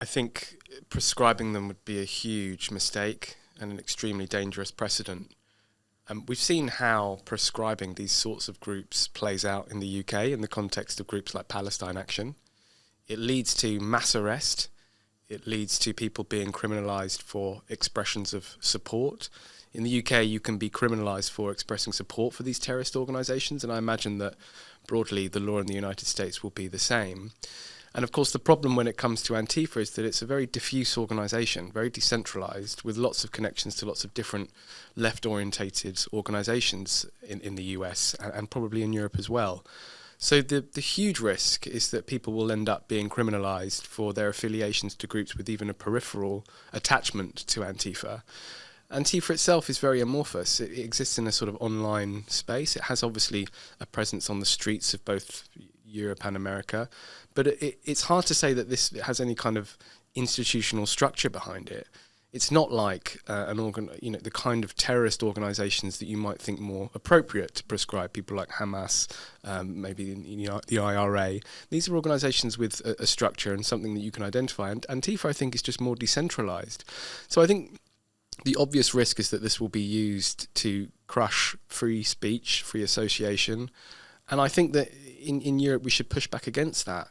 I think prescribing them would be a huge mistake and an extremely dangerous precedent. We've seen how prescribing these sorts of groups plays out in the UK in the context of groups like Palestine Action. It leads to mass arrest. It leads to people being criminalised for expressions of support. In the UK, you can be criminalised for expressing support for these terrorist organisations, and I imagine that broadly the law in the United States will be the same. And of course, the problem when it comes to Antifa is that it's a very diffuse organisation, very decentralised, with lots of connections to lots of different left-orientated organisations in the US and probably in Europe as well. So the huge risk is that people will end up being criminalised for their affiliations to groups with even a peripheral attachment to Antifa. Antifa itself is very amorphous. It exists in a sort of online space. It has obviously a presence on the streets of both Europe and America, but it's hard to say that this has any kind of institutional structure behind it. It's not like the kind of terrorist organisations that you might think more appropriate to prescribe, people like Hamas, maybe the IRA. These are organisations with a structure and something that you can identify. And Antifa, I think, is just more decentralised. So I think the obvious risk is that this will be used to crush free speech, free association. And I think that in Europe we should push back against that.